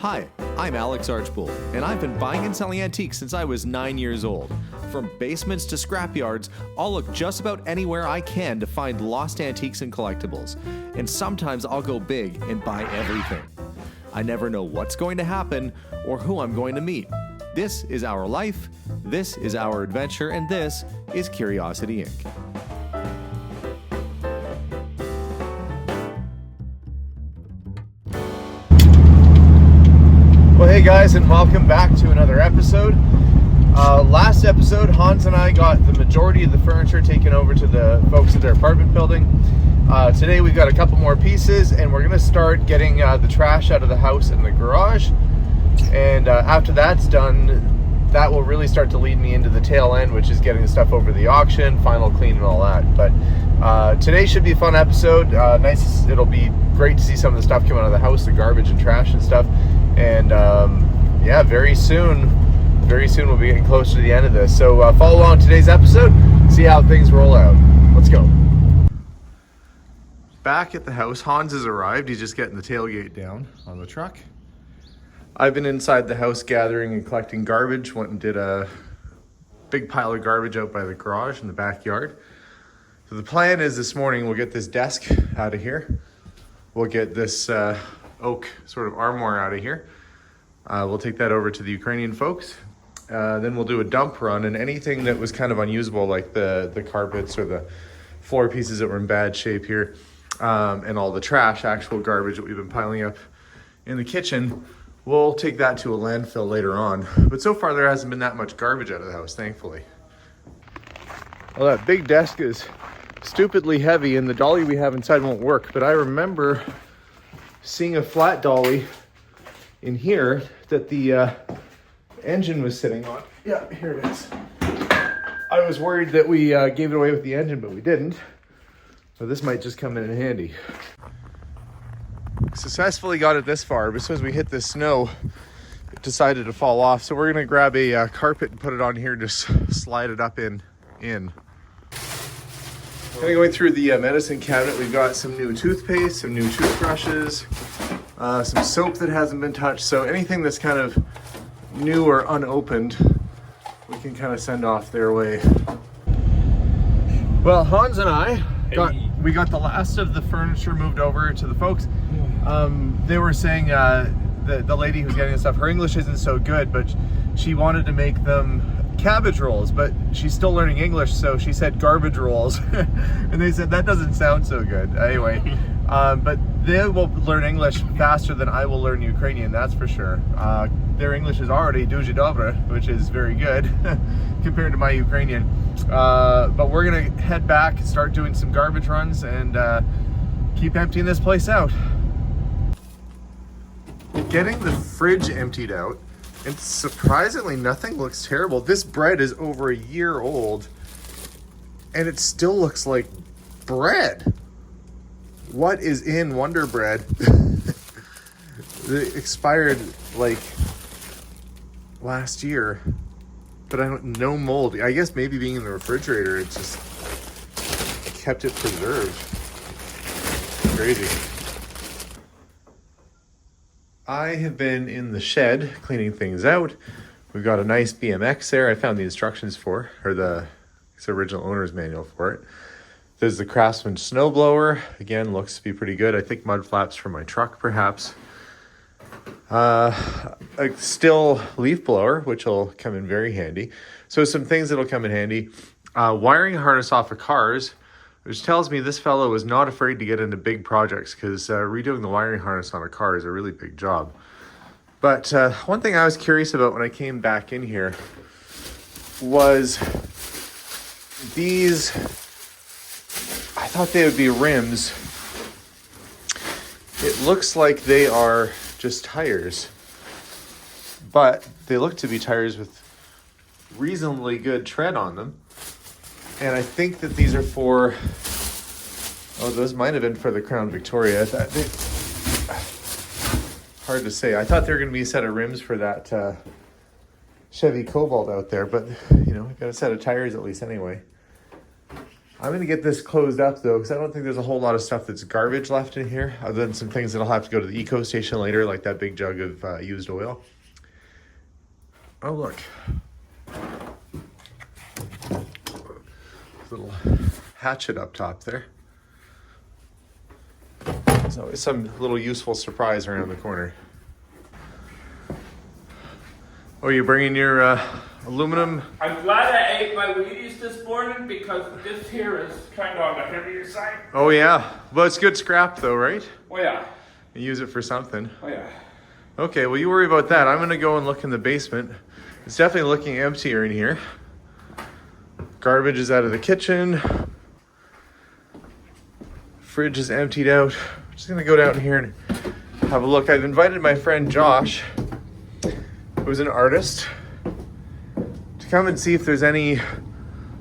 Hi, I'm Alex Archbold, and I've been buying and selling antiques since I was 9 years old. From basements to scrapyards, I'll look just about anywhere I can to find lost antiques and collectibles. And sometimes I'll go big and buy everything. I never know what's going to happen or who I'm going to meet. This is our life, this is our adventure, and this is Curiosity Inc. Well, hey guys, and welcome back to another episode. Last episode, Hans and I got the majority of the furniture taken over to the folks at their apartment building. Today we've got a couple more pieces, and we're going to start getting the trash out of the house and the garage. And after that's done, that will really start to lead me into the tail end, which is getting the stuff over the auction, final clean and all that. But today should be a fun episode. It'll be great to see some of the stuff come out of the house, the garbage and trash and stuff. And yeah, very soon we'll be getting closer to the end of this. So follow along today's episode, see how things roll out. Let's go. Back at the house, Hans has arrived. He's just getting the tailgate down on the truck. I've been inside the house gathering and collecting garbage. Went and did a big pile of garbage out by the garage in the backyard. So the plan is this morning we'll get this desk out of here. We'll get this oak sort of armoire out of here. We'll take that over to the Ukrainian folks. Then we'll do a dump run, and anything that was kind of unusable, like the carpets or the floor pieces that were in bad shape here, and all the trash, actual garbage that we've been piling up in the kitchen, we'll take that to a landfill later on. But so far there hasn't been that much garbage out of the house, thankfully. Well, that big desk is stupidly heavy, and the dolly we have inside won't work, but I remember seeing a flat dolly in here that the engine was sitting on. Yeah, here it is. I was worried that we gave it away with the engine, but we didn't. So this might just come in handy. Successfully got it this far, but as soon as we hit the snow, it decided to fall off. So we're gonna grab a carpet and put it on here and just slide it up in. Kind of going through the medicine cabinet, we've got some new toothpaste, some new toothbrushes, some soap that hasn't been touched. So anything that's kind of new or unopened, we can kind of send off their way. Well, Hans and I got the last of the furniture moved over to the folks. They were saying the lady who's getting the stuff, her English isn't so good, but she wanted to make them cabbage rolls, but she's still learning English, so she said garbage rolls. And they said that doesn't sound so good. Anyway, but they will learn English faster than I will learn Ukrainian, that's for sure. Their English is already дуже добре, which is very good compared to my Ukrainian. But we're gonna head back and start doing some garbage runs and keep emptying this place out. Getting the fridge emptied out, and surprisingly nothing looks terrible. This bread is over a year old and it still looks like bread. What is in Wonder Bread? It expired like last year, but I don't know, mold. I guess maybe being in the refrigerator, it just kept it preserved. Crazy. I have been in the shed cleaning things out. We've got a nice BMX there. I found the instructions for, or the original owner's manual for it. There's the Craftsman snowblower. Again, looks to be pretty good. I think mud flaps for my truck, perhaps. A still leaf blower, which will come in very handy. So some things that'll come in handy. Wiring harness off of cars, which tells me this fellow was not afraid to get into big projects, because redoing the wiring harness on a car is a really big job. But one thing I was curious about when I came back in here was these. I thought they would be rims. It looks like they are just tires, but they look to be tires with reasonably good tread on them. And I think that these are for, those might have been for the Crown Victoria. Hard to say. I thought they were going to be a set of rims for that Chevy Cobalt out there, but we've got a set of tires at least anyway. I'm going to get this closed up though, because I don't think there's a whole lot of stuff that's garbage left in here, other than some things that'll have to go to the eco station later, like that big jug of used oil. Oh, look. Little hatchet up top there. There's always some little useful surprise around the corner. Oh, you're bringing your aluminum? I'm glad I ate my Wheaties this morning because this here is kind of on the heavier side. Oh yeah, well it's good scrap though, right? Oh yeah. You use it for something. Oh yeah. Okay, well you worry about that. I'm gonna go and look in the basement. It's definitely looking emptier in here. Garbage is out of the kitchen. Fridge is emptied out. I'm just gonna go down here and have a look. I've invited my friend Josh, who's an artist, to come and see if there's any,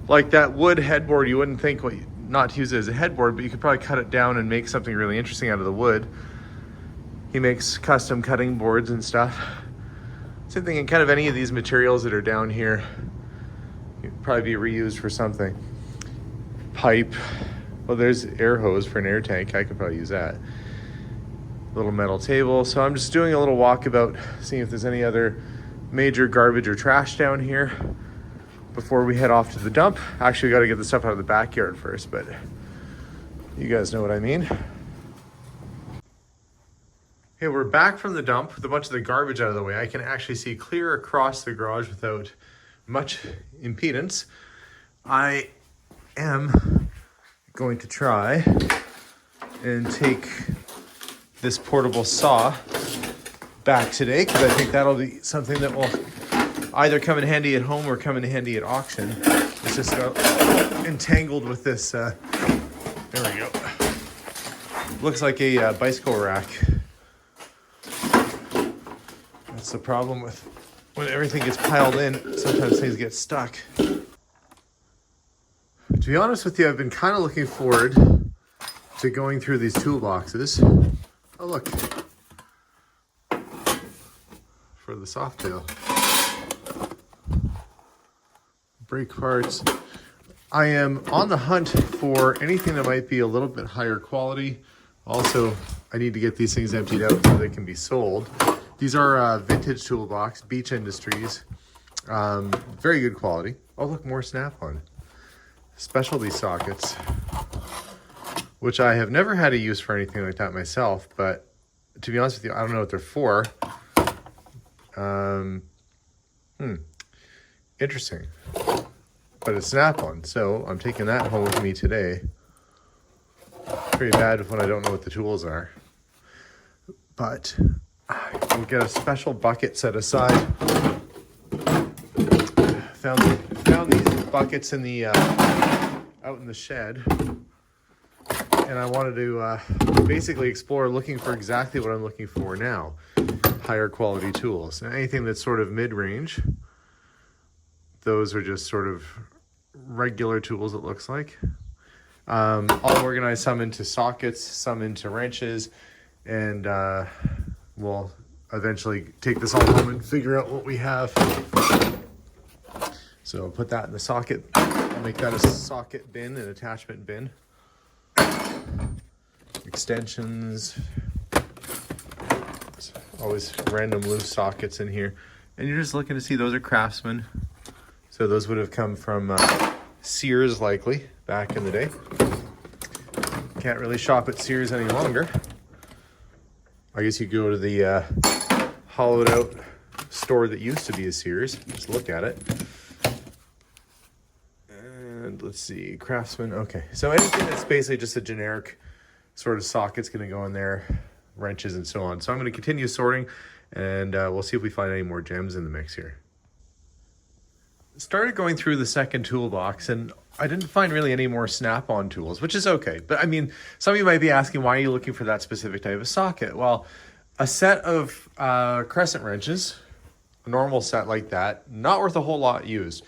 like that wood headboard you wouldn't think not to use it as a headboard, but you could probably cut it down and make something really interesting out of the wood. He makes custom cutting boards and stuff. Same thing in kind of any of these materials that are down here. Could probably be reused for something. Pipe. Well, there's air hose for an air tank. I could probably use that. Little metal table. So I'm just doing a little walkabout, seeing if there's any other major garbage or trash down here before we head off to the dump. Actually, we got to get the stuff out of the backyard first, but you guys know what I mean. Okay, we're back from the dump with a bunch of the garbage out of the way. I can actually see clear across the garage without much impedance. I am going to try and take this portable saw back today, because I think that'll be something that will either come in handy at home or come in handy at auction. It's just got entangled with this, there we go. Looks like a bicycle rack. That's the problem with when everything gets piled in, sometimes things get stuck. To be honest with you, I've been kind of looking forward to going through these toolboxes. Oh look, for the Softail. Brake parts. I am on the hunt for anything that might be a little bit higher quality. Also, I need to get these things emptied out so they can be sold. These are vintage toolbox, Beach Industries. Very good quality. Oh look, more snap-on. Specialty sockets, which I have never had a use for anything like that myself, but to be honest with you, I don't know what they're for. Interesting. But it's snap-on, so I'm taking that home with me today. Pretty bad when I don't know what the tools are. But we'll get a special bucket set aside. Found these buckets in the out in the shed, and I wanted to basically explore looking for exactly what I'm looking for now. Higher quality tools. Now, anything that's sort of mid-range, those are just sort of regular tools, it looks like. I'll organize some into sockets, some into wrenches, and we'll eventually take this all home and figure out what we have. So I'll put that in the socket. I'll make that a socket bin, an attachment bin. Extensions. Always random loose sockets in here. And you're just looking to see, those are Craftsman. So those would have come from Sears, likely, back in the day. Can't really shop at Sears any longer. I guess you go to the hollowed out store that used to be a Sears. Just look at it. And let's see, Craftsman. Okay, so anything that's basically just a generic sort of socket's going to go in there, wrenches and so on. So I'm going to continue sorting, and we'll see if we find any more gems in the mix here. Started going through the second toolbox, and I didn't find really any more snap-on tools, which is okay. But I mean, some of you might be asking, why are you looking for that specific type of socket? Well, a set of crescent wrenches, a normal set like that, not worth a whole lot used.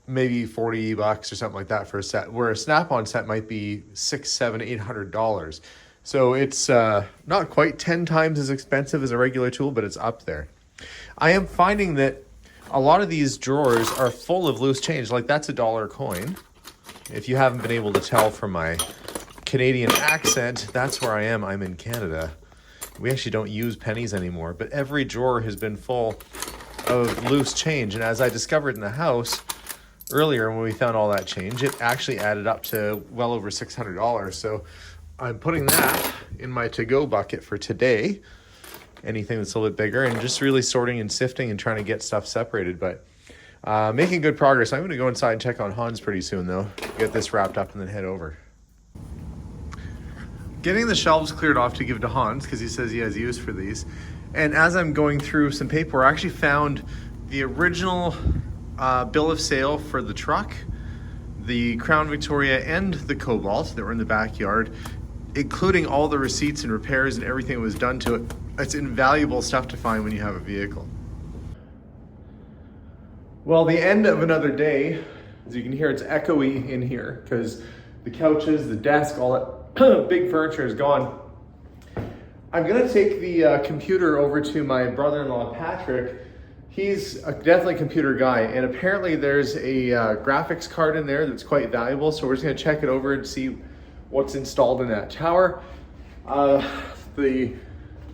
Maybe $40 or something like that for a set, where a snap-on set might be $600, $700, $800. So it's not quite 10 times as expensive as a regular tool, but it's up there. I am finding that a lot of these drawers are full of loose change. Like that's $1 coin. If you haven't been able to tell from my Canadian accent, that's where I am. I'm in Canada. We actually don't use pennies anymore, but every drawer has been full of loose change. And as I discovered in the house earlier when we found all that change, it actually added up to well over $600. So I'm putting that in my to-go bucket for today, anything that's a little bit bigger, and just really sorting and sifting and trying to get stuff separated. But making good progress. I'm going to go inside and check on Hans pretty soon, though. Get this wrapped up and then head over. Getting the shelves cleared off to give to Hans because he says he has use for these. And as I'm going through some paper, I actually found the original bill of sale for the truck, the Crown Victoria, and the Cobalt that were in the backyard, including all the receipts and repairs and everything that was done to it. It's invaluable stuff to find when you have a vehicle. Well, the end of another day. As you can hear, it's echoey in here because the couches, the desk, all that big furniture is gone. I'm gonna take the computer over to my brother-in-law, Patrick. He's definitely a computer guy, and apparently there's a graphics card in there that's quite valuable, so we're just gonna check it over and see what's installed in that tower. The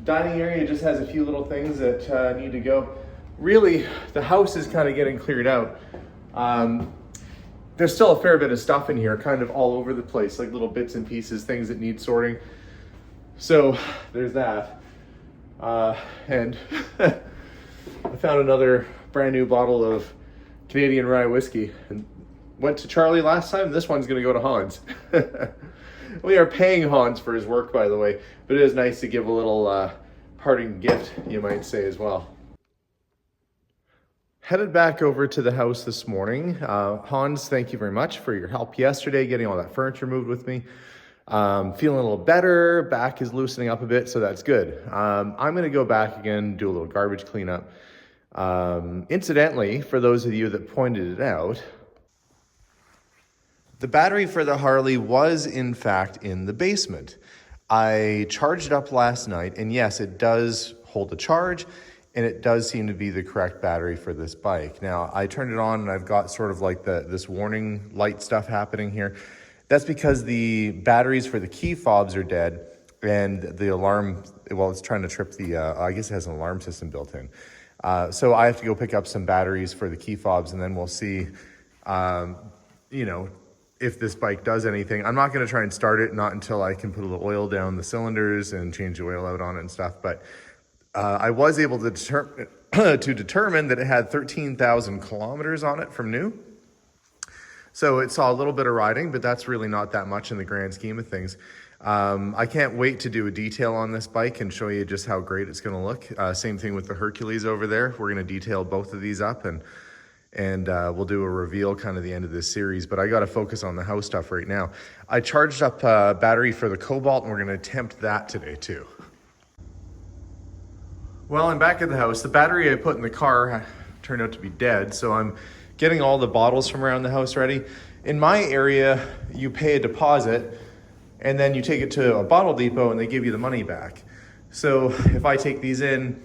dining area just has a few little things that need to go. Really, the house is kind of getting cleared out. There's still a fair bit of stuff in here, kind of all over the place, like little bits and pieces, things that need sorting. So there's that. And I found another brand new bottle of Canadian rye whiskey and went to Charlie last time. This one's gonna go to Hans. We are paying Hans for his work, by the way, but it is nice to give a little parting gift, you might say, as well. Headed back over to the house this morning. Hans, thank you very much for your help yesterday, getting all that furniture moved with me. Feeling a little better, back is loosening up a bit, so that's good. I'm gonna go back again, do a little garbage cleanup. Incidentally, for those of you that pointed it out, the battery for the Harley was in fact in the basement. I charged it up last night, and yes, it does hold a charge, and it does seem to be the correct battery for this bike. Now, I turned it on and I've got sort of like this warning light stuff happening here. That's because the batteries for the key fobs are dead, and the alarm, well, it's trying to trip the, I guess it has an alarm system built in. So I have to go pick up some batteries for the key fobs, and then we'll see, you know, if this bike does anything. I'm not gonna try and start it, not until I can put a little oil down the cylinders and change the oil out on it and stuff, but I was able to determine that it had 13,000 kilometers on it from new. So it saw a little bit of riding, but that's really not that much in the grand scheme of things. I can't wait to do a detail on this bike and show you just how great it's gonna look. Same thing with the Hercules over there. We're gonna detail both of these up, and we'll do a reveal kind of the end of this series, but I gotta focus on the house stuff right now. I charged up a battery for the Cobalt, and we're gonna attempt that today too. Well, I'm back at the house. The battery I put in the car turned out to be dead, so I'm getting all the bottles from around the house ready. In my area, you pay a deposit, and then you take it to a bottle depot and they give you the money back. So if I take these in,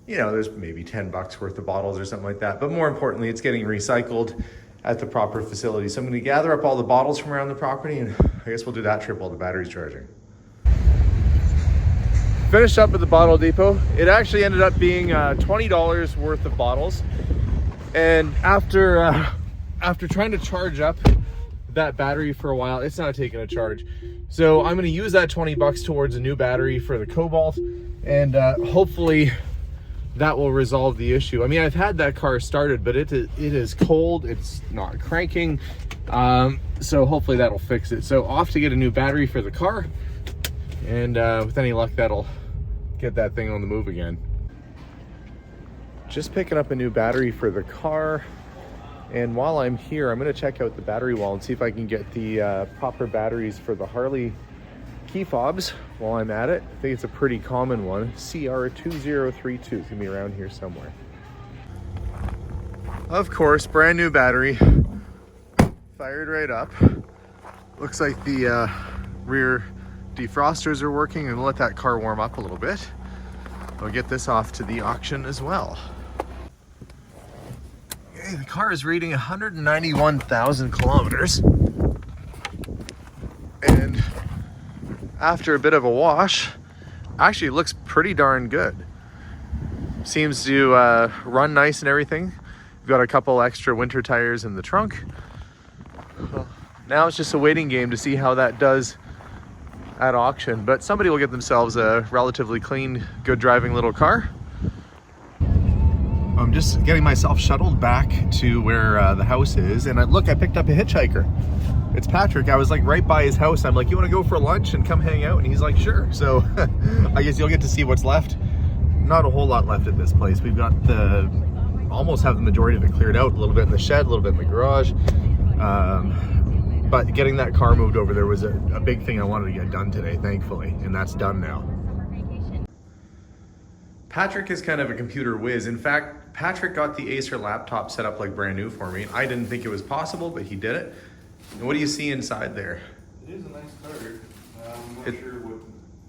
you know, there's maybe 10 bucks worth of bottles or something like that. But more importantly, it's getting recycled at the proper facility. So I'm gonna gather up all the bottles from around the property, and I guess we'll do that trip while the battery's charging. Finished up at the bottle depot. It actually ended up being $20 worth of bottles. And after trying to charge up that battery for a while, it's not taking a charge. So I'm gonna use that 20 bucks towards a new battery for the Cobalt, and hopefully that will resolve the issue. I mean, I've had that car started, but it is cold, it's not cranking. So hopefully that'll fix it. So off to get a new battery for the car, and with any luck, that'll get that thing on the move again. Just picking up a new battery for the car, and while I'm here, I'm going to check out the battery wall and see if I can get the proper batteries for the Harley key fobs while I'm at it. I think it's a pretty common one, CR2032. It's going to be around here somewhere. Of course, brand new battery, fired right up. Looks like the rear defrosters are working, and we'll let that car warm up a little bit. I'll get this off to the auction as well. Okay, the car is reading 191,000 kilometers. after a bit of a wash, actually looks pretty darn good. Seems to run nice and everything. We've got a couple extra winter tires in the trunk. Now it's just a waiting game to see how that does at auction, but somebody will get themselves a relatively clean, good driving little car. I'm just getting myself shuttled back to where the house is, and I picked up a hitchhiker. It's Patrick. I was like right by his house. I'm like, you want to go for lunch and come hang out? And he's like, sure. So I guess you'll get to see what's left. Not a whole lot left at this place. We've got almost have the majority of it cleared out. A little bit in the shed, a little bit in the garage. But getting that car moved over there was a big thing I wanted to get done today, thankfully, and that's done now. Patrick is kind of a computer whiz. In fact, Patrick got the Acer laptop set up like brand new for me. I didn't think it was possible, but he did it. And what do you see inside there? It is a nice card. I'm not sure what...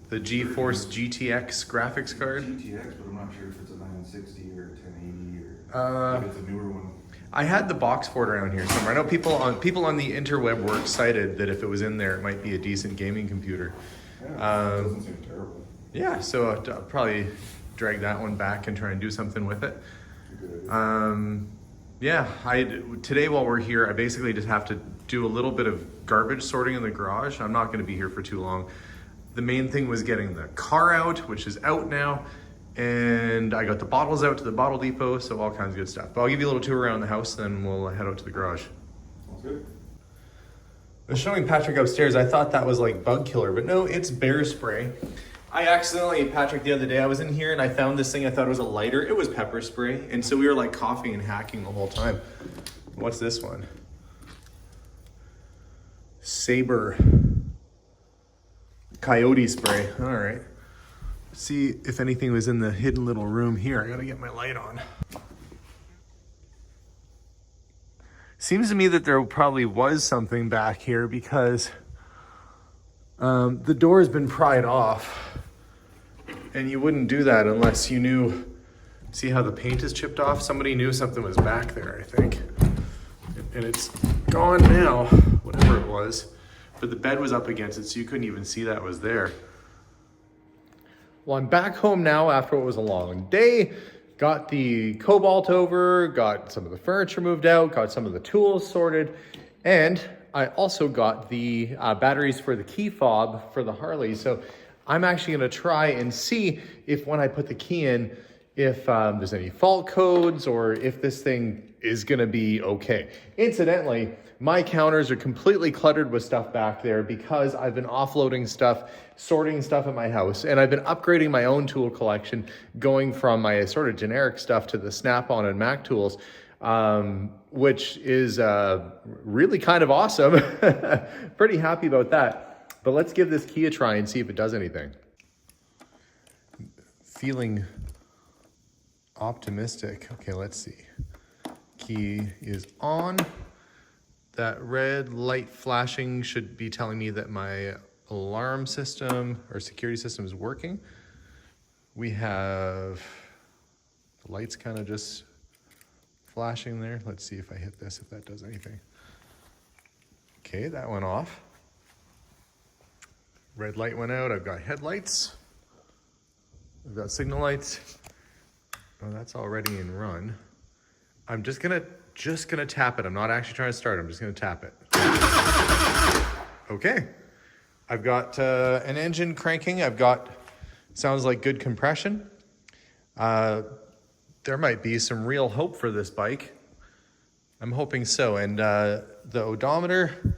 The GeForce GTX graphics card? GTX, but I'm not sure if it's a 960 or a 1080 or if it's a newer one. I had the box for it around here somewhere. I know people on the interweb were excited that if it was in there, it might be a decent gaming computer. Yeah, it doesn't seem terrible. Yeah, so I'll probably drag that one back and try and do something with it. Good idea. Yeah, today while we're here, I basically just have to do a little bit of garbage sorting in the garage. I'm not going to be here for too long. The main thing was getting the car out, which is out now, and I got the bottles out to the bottle depot, so all kinds of good stuff. But I'll give you a little tour around the house, then we'll head out to the garage. Sounds good. I was showing Patrick upstairs. I thought that was like bug killer, but no, it's bear spray. Patrick, the other day I was in here and I found this thing. I thought it was a lighter. It was pepper spray, and so we were like coughing and hacking the whole time. What's this one? Saber coyote spray. All right. Let's see if anything was in the hidden little room here. I gotta get my light on. Seems to me that there probably was something back here because the door has been pried off, and you wouldn't do that unless you knew. See how the paint is chipped off? Somebody knew something was back there, I think. And it's gone now, whatever it was. But the bed was up against it, so you couldn't even see that was there. Well, I'm back home now after what was a long day. Got the Cobalt over, got some of the furniture moved out, got some of the tools sorted, and I also got the batteries for the key fob for the Harley. So I'm actually gonna try and see if when I put the key in, if there's any fault codes or if this thing is gonna be okay. Incidentally, my counters are completely cluttered with stuff back there because I've been offloading stuff, sorting stuff at my house, and I've been upgrading my own tool collection, going from my sort of generic stuff to the Snap-on and Mac tools, which is really kind of awesome. Pretty happy about that. But let's give this key a try and see if it does anything. Feeling optimistic. Okay, let's see. Key is on. That red light flashing should be telling me that my alarm system or security system is working. We have the lights kind of just flashing there. Let's see if I hit this, if that does anything. Okay, that went off. Red light went out. I've got headlights. I've got signal lights. Oh, that's already in run. I'm just gonna tap it. I'm not actually trying to start. I'm just gonna tap it. Okay. I've got an engine cranking. I've got, sounds like good compression. There might be some real hope for this bike. I'm hoping so. And the odometer,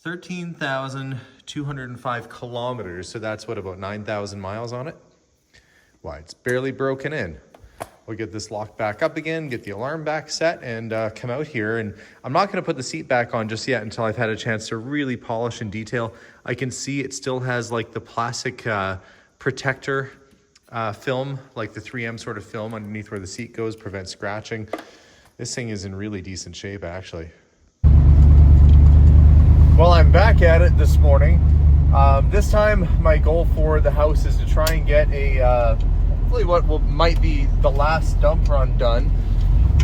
13,205 kilometers. So that's what, about 9,000 miles on it? Why, it's barely broken in. We'll get this locked back up again, get the alarm back set, and come out here. And I'm not gonna put the seat back on just yet until I've had a chance to really polish and detail. I can see it still has like the plastic protector film, like the 3M sort of film underneath where the seat goes, prevent scratching. This thing is in really decent shape, actually. Well, I'm back at it this morning. This time, my goal for the house is to try and get a hopefully what might be the last dump run done.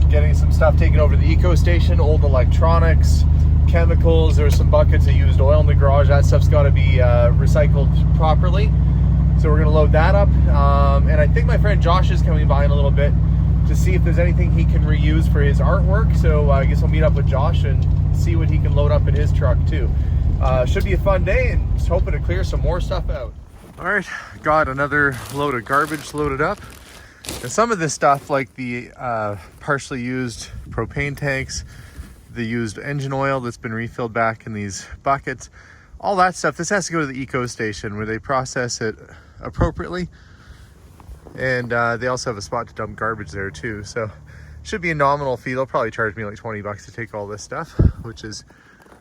Getting some stuff taken over to the eco station, old electronics, chemicals. There's some buckets of used oil in the garage. That stuff's got to be recycled properly. So we're gonna load that up. And I think my friend Josh is coming by in a little bit to see if there's anything he can reuse for his artwork. So I guess I'll meet up with Josh and see what he can load up in his truck too. Should be a fun day, and just hoping to clear some more stuff out. All right, got another load of garbage loaded up. And some of this stuff, like the partially used propane tanks, the used engine oil that's been refilled back in these buckets, all that stuff, this has to go to the eco station where they process it appropriately. And they also have a spot to dump garbage there too. So should be a nominal fee. They'll probably charge me like 20 bucks to take all this stuff, which is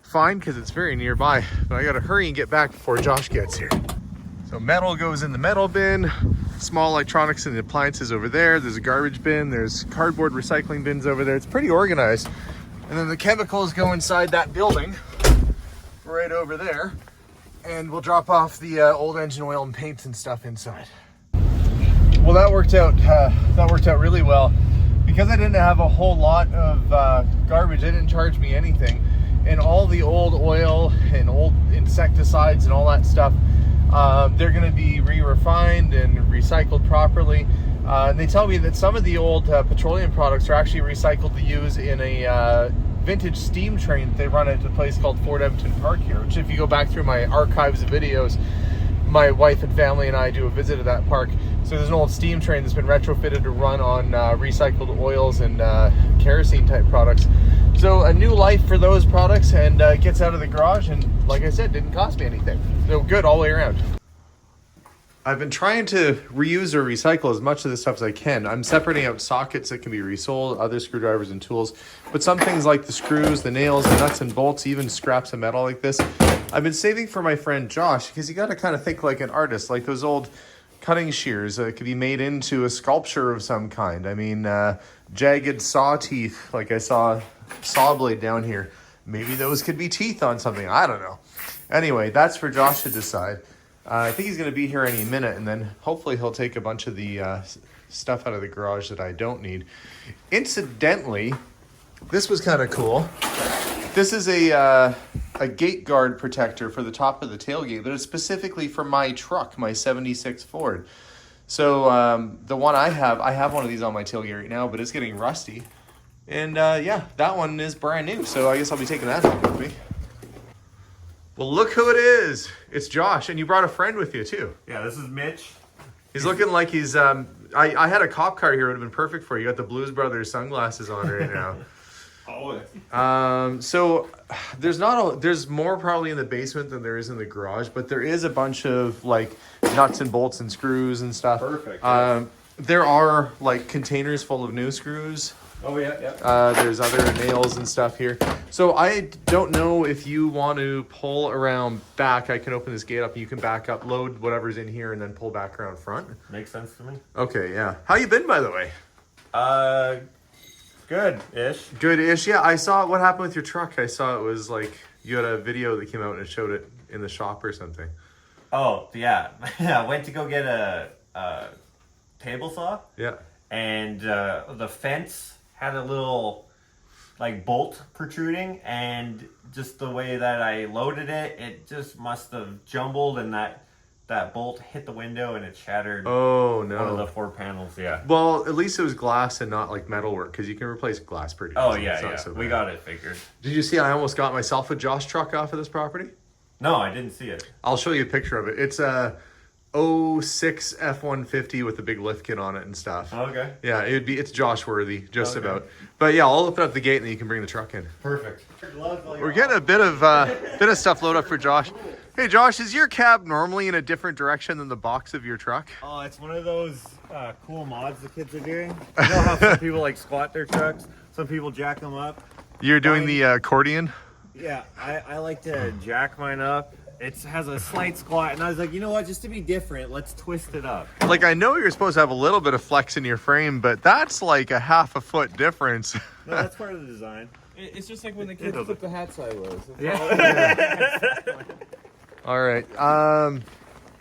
fine because it's very nearby. But I gotta hurry and get back before Josh gets here. So metal goes in the metal bin, small electronics and appliances over there. There's a garbage bin, there's cardboard recycling bins over there. It's pretty organized. And then the chemicals go inside that building right over there. And we'll drop off the old engine oil and paints and stuff inside. Well, that worked out really well. Because I didn't have a whole lot of garbage, they didn't charge me anything. And all the old oil and old insecticides and all that stuff, they're going to be re-refined and recycled properly. And they tell me that some of the old petroleum products are actually recycled to use in a vintage steam train that they run at a place called Fort Edmonton Park here, which if you go back through my archives of videos, my wife and family and I do a visit to that park. So there's an old steam train that's been retrofitted to run on recycled oils and kerosene type products. So a new life for those products, and gets out of the garage, and like I said, didn't cost me anything. So good all the way around. I've been trying to reuse or recycle as much of this stuff as I can. I'm separating out sockets that can be resold, other screwdrivers and tools, but some things like the screws, the nails, the nuts and bolts, even scraps of metal like this, I've been saving for my friend Josh, because you got to kind of think like an artist, like those old cutting shears that could be made into a sculpture of some kind. I mean, jagged saw teeth, like I saw saw blade down here. Maybe those could be teeth on something. I don't know. Anyway, that's for Josh to decide. I think he's going to be here any minute, and then hopefully he'll take a bunch of the stuff out of the garage that I don't need. Incidentally, this was kind of cool. This is a gate guard protector for the top of the tailgate, but it's specifically for my truck, my 76 Ford. So the one I have one of these on my tailgate right now, but it's getting rusty. And yeah, that one is brand new, so I guess I'll be taking that home with me. Well, look who it is. It's Josh, and you brought a friend with you, too. Yeah, this is Mitch. He's looking like he's... I had a cop car here. It would have been perfect for you. You got the Blues Brothers sunglasses on right now. Always. So there's more probably in the basement than there is in the garage, but there is a bunch of, like, nuts and bolts and screws and stuff. Perfect. There are, like, containers full of new screws. Oh, yeah. There's other nails and stuff here. So I don't know if you want to pull around back. I can open this gate up and you can back up, load whatever's in here, and then pull back around front. Makes sense to me. Okay, yeah. How you been, by the way? Good-ish. Good-ish, yeah. I saw what happened with your truck. I saw it was like you had a video that came out and it showed it in the shop or something. Oh, yeah. I went to go get a table saw. Yeah. And the fence had a little like bolt protruding, and just the way that I loaded it, it just must have jumbled, and that bolt hit the window and it shattered. Oh no! One of the 4 panels. Yeah. Well, at least it was glass and not like metal work, because you can replace glass pretty easily. Oh yeah, It's not yeah. so We bad. got it figured. Did you see I almost got myself a Josh truck off of this property? No, I didn't see it. I'll show you a picture of it. It's a 06 F-150 with a big lift kit on it and stuff. Okay. Yeah, it's Josh worthy, just Okay. about. But yeah, I'll open up the gate and then you can bring the truck in. Perfect. We're getting a bit of stuff loaded up for Josh. Hey Josh, is your cab normally in a different direction than the box of your truck? Oh, it's one of those cool mods the kids are doing. You know how some people like squat their trucks? Some people jack them up. You're doing the accordion? Yeah, I like to jack mine up. It has a slight squat, and I was like, you know what? Just to be different, let's twist it up. Like, I know you're supposed to have a little bit of flex in your frame, but that's like a half a foot difference. No, that's part of the design. It's just like when the kids flip the hat sideways. All right.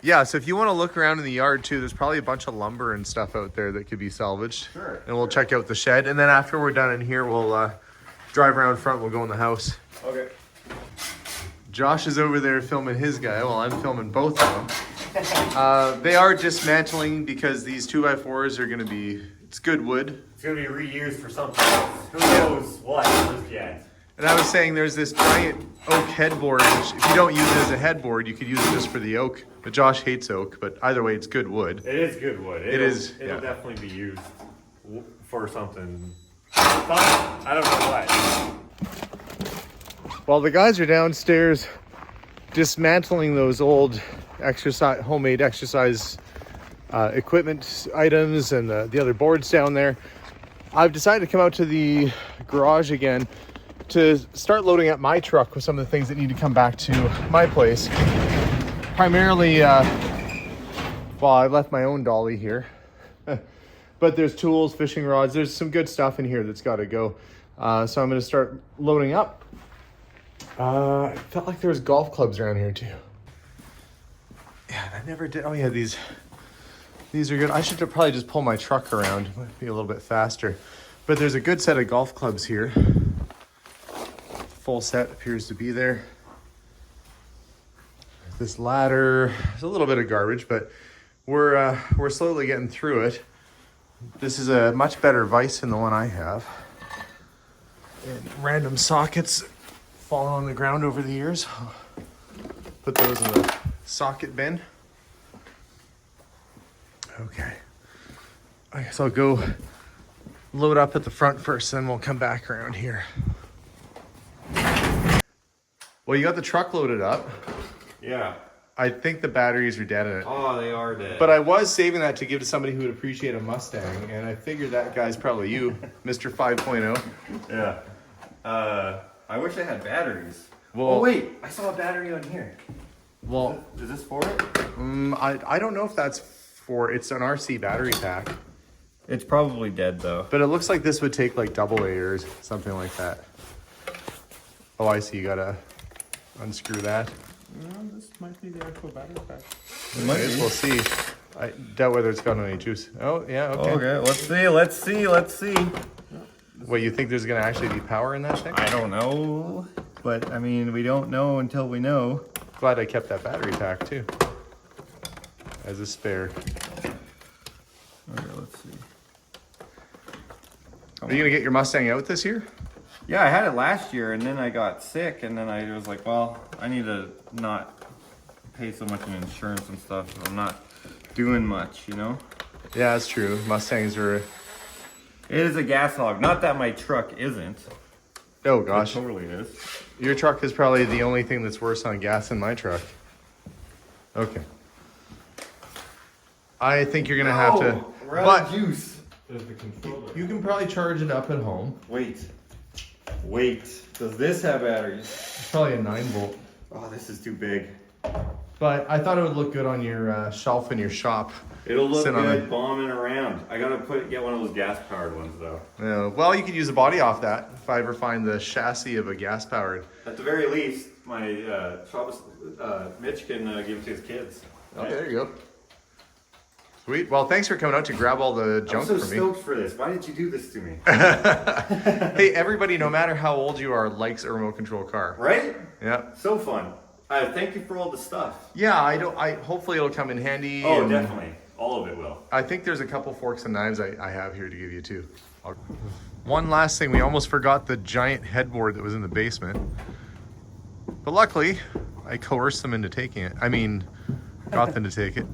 Yeah, so if you want to look around in the yard too, there's probably a bunch of lumber and stuff out there that could be salvaged. Sure. And we'll check out the shed. And then after we're done in here, we'll drive around front. We'll go in the house. Okay. Josh is over there filming his guy while I'm filming both of them. They are dismantling because these 2x4s are going to be, it's good wood. It's gonna be reused for something else. Who knows what just yet? And I was saying there's this giant oak headboard, which if you don't use it as a headboard, you could use it just for the oak. But Josh hates oak, but either way, it's good wood. It is good wood. It'll definitely be used for something fun. I don't know what. While the guys are downstairs dismantling those old homemade exercise equipment items and the other boards down there, I've decided to come out to the garage again to start loading up my truck with some of the things that need to come back to my place. Primarily, well, I left my own dolly here, but there's tools, fishing rods, there's some good stuff in here that's got to go. So I'm going to start loading up. I felt like there was golf clubs around here too. Yeah, I never did. Oh yeah, these are good. I should probably just pull my truck around. It might be a little bit faster. But there's a good set of golf clubs here. Full set appears to be there. This ladder is a little bit of garbage, but we're slowly getting through it. This is a much better vise than the one I have. And random sockets fallen on the ground over the years. Put those in the socket bin. Okay. I guess I'll go load up at the front first, then we'll come back around here. Well, you got the truck loaded up. Yeah. I think the batteries are dead in it. Oh, they are dead. But I was saving that to give to somebody who would appreciate a Mustang, and I figured that guy's probably you, Mr. 5.0. Yeah. I wish I had batteries. Well, oh wait, I saw a battery on here. Well, is this for it? I don't know if that's for, it's an RC battery pack. It's probably dead though. But it looks like this would take like AA or something like that. Oh, I see. You gotta unscrew that. No, this might be the actual battery pack. I guess we'll see. I doubt whether it's got any juice. Oh, yeah, okay. Okay, let's see. What, you think there's gonna actually be power in that thing? I don't know, but I mean, we don't know until we know. Glad I kept that battery pack too, as a spare. Okay, let's see. Are you gonna get your Mustang out this year? Yeah, I had it last year, and then I got sick, and then I was like, well, I need to not pay so much in insurance and stuff. So I'm not doing much, you know? Yeah, that's true. Mustangs are... It is a gas hog. Not that my truck isn't. Oh, gosh. It totally is. Your truck is probably the only thing that's worse on gas than my truck. Okay. I think you're gonna have to... We're out of juice. There's the controller. You can probably charge it up at home. Wait. Does this have batteries? It's probably a 9-volt. Oh, this is too big. But I thought it would look good on your shelf in your shop. It'll look Sit on good it. bombing around. I gotta get one of those gas-powered ones though. Yeah, well, you could use a body off that if I ever find the chassis of a gas-powered. At the very least, my Mitch can give it to his kids. Okay, there you go. Sweet. Well, thanks for coming out to grab all the junk I'm so for me. stoked for this. Why did you do this to me? Hey, everybody, no matter how old you are, likes a remote control car. Right? Yeah. So fun. Thank you for all the stuff. Yeah, I hopefully it'll come in handy. Oh, and definitely. All of it will. I think there's a couple forks and knives I have here to give you too. One last thing, we almost forgot the giant headboard that was in the basement. But luckily, I coerced them into taking it. I mean, got them to take it.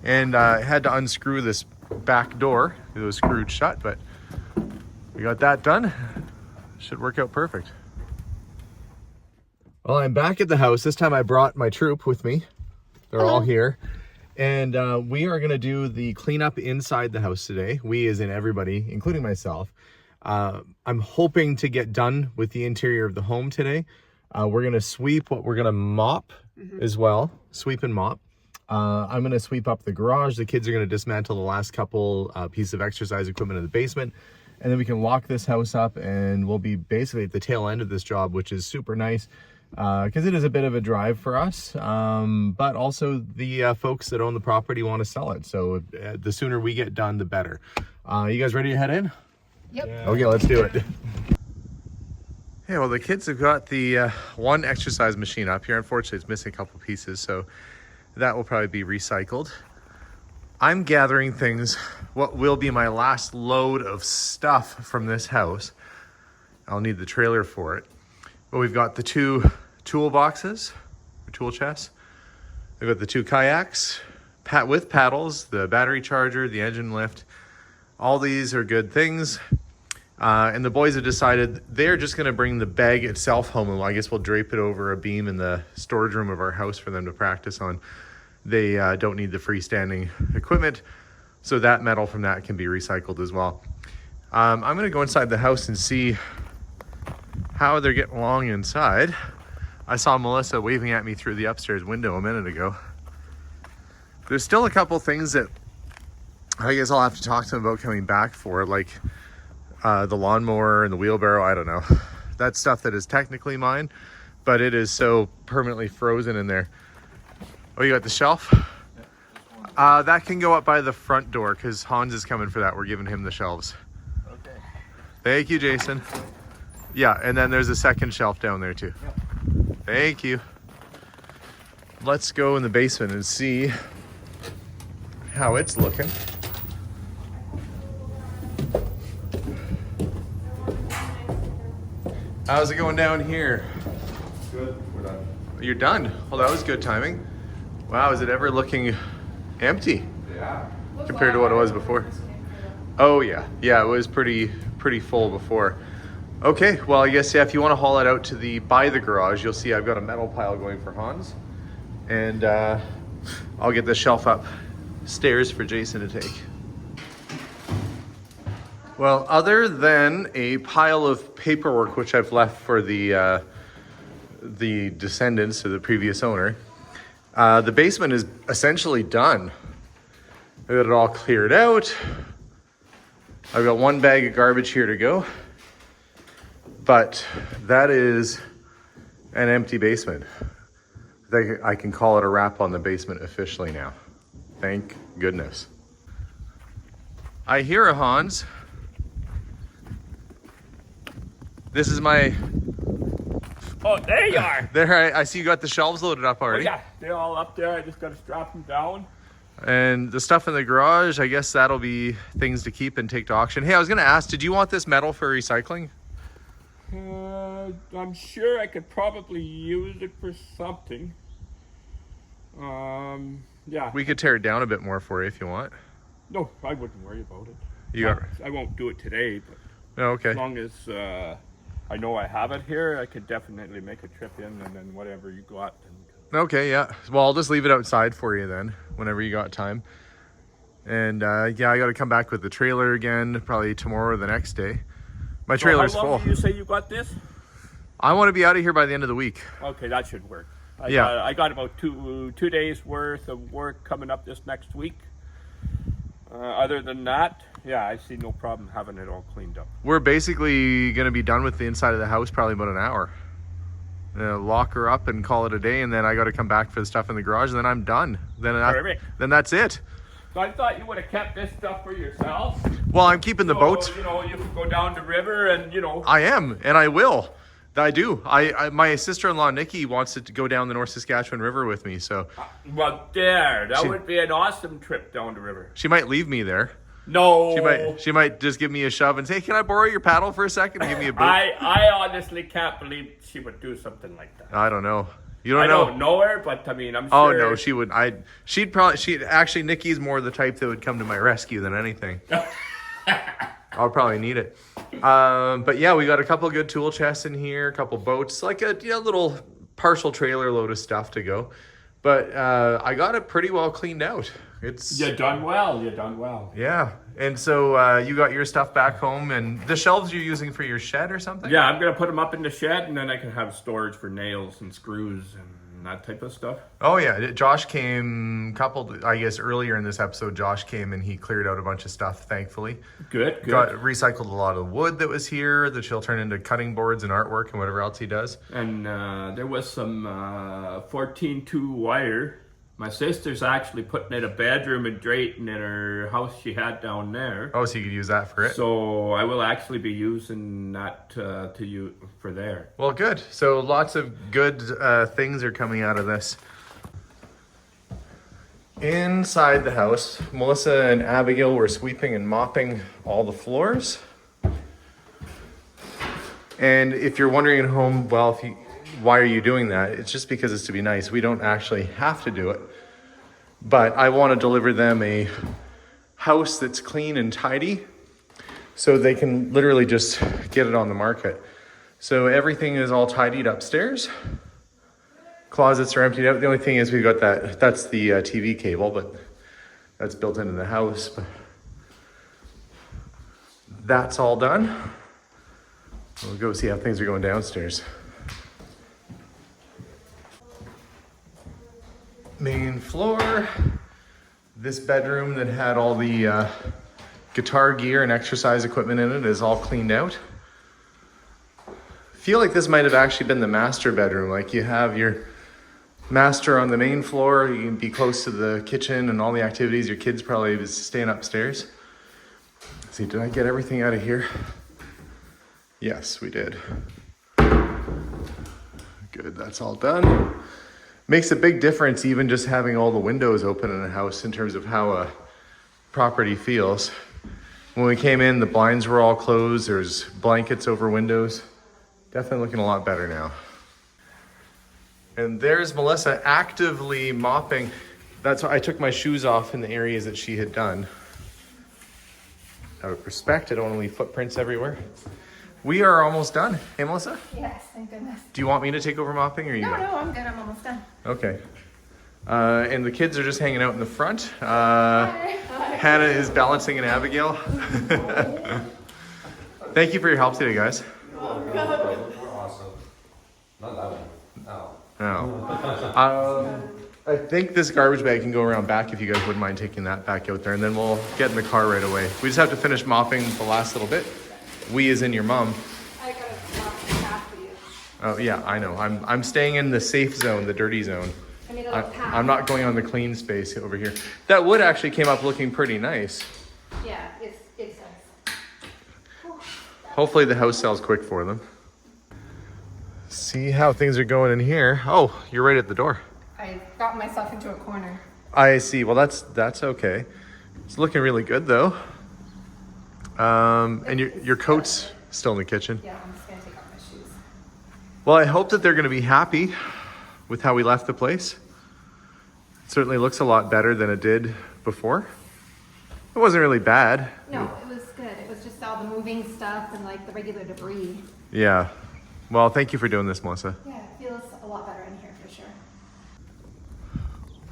And I had to unscrew this back door. It was screwed shut, but we got that done. Should work out perfect. Well, I'm back at the house. This time I brought my troop with me. They're all here. And we are going to do the cleanup inside the house today. We as in everybody, including myself. I'm hoping to get done with the interior of the home today. We're going to sweep, we're going to mop as well. Sweep and mop. I'm going to sweep up the garage. The kids are going to dismantle the last couple pieces of exercise equipment in the basement. And then we can lock this house up and we'll be basically at the tail end of this job, which is super nice. Because it is a bit of a drive for us, but also the folks that own the property want to sell it. So the sooner we get done, the better. You guys ready to head in? Yep. Okay, let's do it. Hey, well, the kids have got the one exercise machine up here. Unfortunately, it's missing a couple pieces, so that will probably be recycled. I'm gathering things, what will be my last load of stuff from this house. I'll need the trailer for it. But we've got the 2 toolboxes, or tool chests. We've got the 2 kayaks with paddles, the battery charger, the engine lift. All these are good things. And the boys have decided they're just going to bring the bag itself home, and I guess we'll drape it over a beam in the storage room of our house for them to practice on. They don't need the freestanding equipment, so that metal from that can be recycled as well. I'm going to go inside the house and see how they're getting along inside. I saw Melissa waving at me through the upstairs window a minute ago. There's still a couple things that I guess I'll have to talk to them about coming back for, like the lawnmower and the wheelbarrow. I don't know. That's stuff that is technically mine, but it is so permanently frozen in there. Oh, you got the shelf? That can go up by the front door because Hans is coming for that. We're giving him the shelves. Okay. Thank you, Jason. Yeah, and then there's a second shelf down there too. Yep. Thank you. Let's go in the basement and see how it's looking. How's it going down here? Good, we're done. You're done. Well, that was good timing. Wow, is it ever looking empty Yeah. compared to what it was before? Oh yeah, it was pretty full before. Okay, well I guess yeah, if you want to haul it out to by the garage, you'll see I've got a metal pile going for Hans, and I'll get the shelf up stairs for Jason to take. Well, other than a pile of paperwork which I've left for the descendants of the previous owner, the basement is essentially done. I got it all cleared out. I've got 1 bag of garbage here to go, but that is an empty basement. I can call it a wrap on the basement officially now. Thank goodness. I hear a Hans. This is my... Oh, there you are. There, I see you got the shelves loaded up Oh, already. yeah, they're all up there. I just got to strap them down. And the stuff in the garage, I guess that'll be things to keep and take to auction. Hey, I was gonna ask, did you want this metal for recycling? I'm sure I could probably use it for something. Yeah. We could tear it down a bit more for you if you want. No, I wouldn't worry about it. You got... I won't do it today, but Oh, okay. as long as I know I have it here, I could definitely make a trip in, and then whatever you got. Okay, yeah. Well, I'll just leave it outside for you then, whenever you got time. And yeah, I got to come back with the trailer again, probably tomorrow or the next day. My trailer's how long full. Did you say you got this? I want to be out of here by the end of the week. Okay, that should work. Yeah. I got about two days worth of work coming up this next week. Other than that, yeah, I see no problem having it all cleaned up. We're basically going to be done with the inside of the house probably about an hour. Lock her up and call it a day, and then I got to come back for the stuff in the garage, and then I'm done. Then that's it. So I thought you would have kept this stuff for yourself. Well, I'm keeping the boats. You know, you could go down the river and, you know. I am, and I will. I do. My sister-in-law Nikki wants to go down the North Saskatchewan River with me, so Well, that would be an awesome trip down the river. she might leave me there. No. She might just give me a shove and say, "Hey, can I borrow your paddle for a second?" And give me a boot. I honestly can't believe she would do something like that. I don't know. You I don't know. don't know her, but I mean, I'm sure. Oh no, she would. She'd actually. Nikki's more the type that would come to my rescue than anything. I'll probably need it. But yeah, we got a couple good tool chests in here, a couple boats, like a little partial trailer load of stuff to go. But I got it pretty well cleaned out. You done well. You done well. Yeah, and so you got your stuff back home, and the shelves you're using for your shed or something? Yeah, I'm gonna put them up in the shed, and then I can have storage for nails and screws and that type of stuff. Oh yeah, Josh came earlier in this episode. Josh came and he cleared out a bunch of stuff, thankfully. Good. Recycled a lot of the wood that was here that she'll turn into cutting boards and artwork and whatever else he does. And there was some 14-2 wire, My sister's actually putting in a bedroom in Drayton in her house she had down there. Oh, so you could use that for it? So I will actually be using that to use for there. Well, good. So lots of good things are coming out of this. Inside the house, Melissa and Abigail were sweeping and mopping all the floors. And if you're wondering at home, well, why are you doing that? It's just because it's to be nice. We don't actually have to do it. But I want to deliver them a house that's clean and tidy so they can literally just get it on the market. So everything is all tidied upstairs. Closets are emptied out. The only thing is we've got that's the TV cable, but that's built into the house. But that's all done. We'll go see how things are going downstairs. Main floor. This bedroom that had all the guitar gear and exercise equipment in it is all cleaned out. I feel like this might have actually been the master bedroom. Like you have your master on the main floor, you can be close to the kitchen and all the activities. Your kids probably was staying upstairs. Let's see, did I get everything out of here? Yes, we did. Good, that's all done. Makes a big difference even just having all the windows open in a house in terms of how a property feels. When we came in, the blinds were all closed. There's blankets over windows. Definitely looking a lot better now. And there's Melissa actively mopping. That's why I took my shoes off in the areas that she had done. Out of respect, I don't want to leave footprints everywhere. We are almost done. Hey, Melissa? Yes, thank goodness. Do you want me to take over mopping or you? No, I'm good. I'm almost done. Okay. And the kids are just hanging out in the front. Hannah is balancing an Abigail. Thank you for your help today, guys. We're awesome. Not that one. No. No. I think this garbage bag can go around back if you guys wouldn't mind taking that back out there, and then we'll get in the car right away. We just have to finish mopping the last little bit. We as in your mom. I gotta mop the path for you. Oh yeah, I know. I'm staying in the safe zone, the dirty zone. I need a little path. I'm not going on the clean space over here. That wood actually came up looking pretty nice. Yeah, it's nice. Hopefully the house sells quick for them. See how things are going in here. Oh, you're right at the door. I got myself into a corner. I see. Well, that's okay. It's looking really good though. And your coat's still in the kitchen. Yeah, I'm just gonna take off my shoes. Well, I hope that they're going to be happy with how we left the place. It certainly looks a lot better than it did before. It wasn't really bad. No, it was good. It was just all the moving stuff and like the regular debris. Yeah. Well, thank you for doing this, Melissa. Yeah, it feels a lot better in here for sure.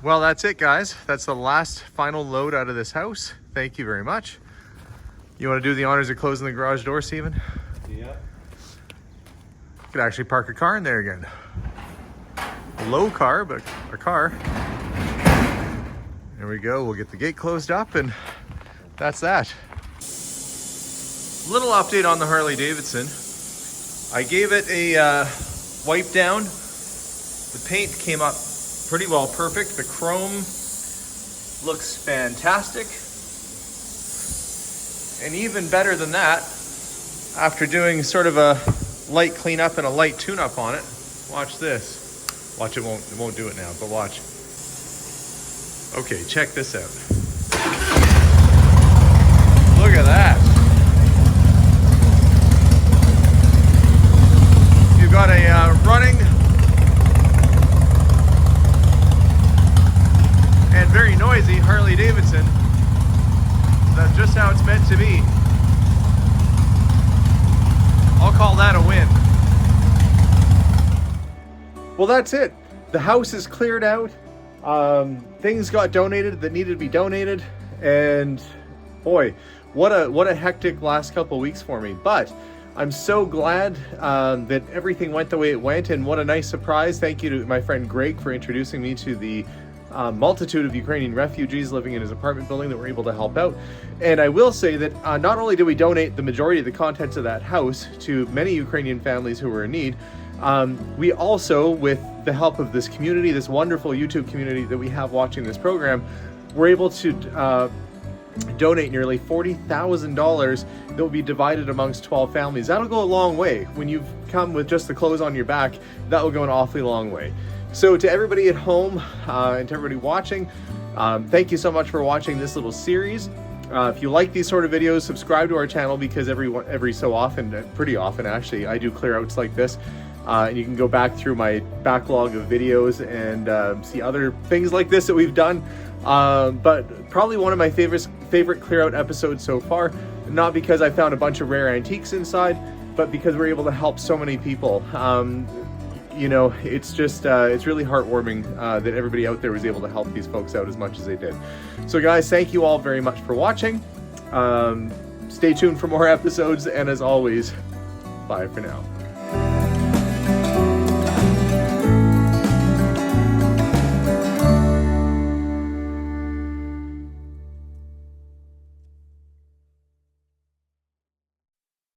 Well, that's it, guys. That's the last final load out of this house. Thank you very much. You want to do the honors of closing the garage door, Steven? Yeah. You could actually park a car in there again. A low car, but a car. There we go. We'll get the gate closed up, and that's that. Little update on the Harley-Davidson. I gave it a wipe down. The paint came up pretty well perfect. The chrome looks fantastic. And even better than that, after doing sort of a light cleanup and a light tune-up on it, watch this. Watch, it won't do it now, but watch. Okay, check this out. Look at that. You've got a running and very noisy Harley-Davidson. That's just how it's meant to be. I'll call that a win. Well, that's it. The house is cleared out. Things got donated that needed to be donated, and boy, what a hectic last couple of weeks for me. But I'm so glad that everything went the way it went, and what a nice surprise. Thank you to my friend Greg for introducing me to the multitude of Ukrainian refugees living in his apartment building that were able to help out. And I will say that not only did we donate the majority of the contents of that house to many Ukrainian families who were in need, We also, with the help of this community, this wonderful YouTube community that we have watching this program, we're able to donate nearly $40,000 that will be divided amongst 12 families. That'll go a long way. When you've come with just the clothes on your back, that will go an awfully long way. So to everybody at home and to everybody watching, thank you so much for watching this little series. If you like these sort of videos, subscribe to our channel, because every so often, pretty often actually, I do clear outs like this. And you can go back through my backlog of videos and see other things like this that we've done. But probably one of my favorite clear out episodes so far, not because I found a bunch of rare antiques inside, but because we're able to help so many people. You know, it's just, it's really heartwarming that everybody out there was able to help these folks out as much as they did. So guys, thank you all very much for watching. Stay tuned for more episodes, and as always, bye for now.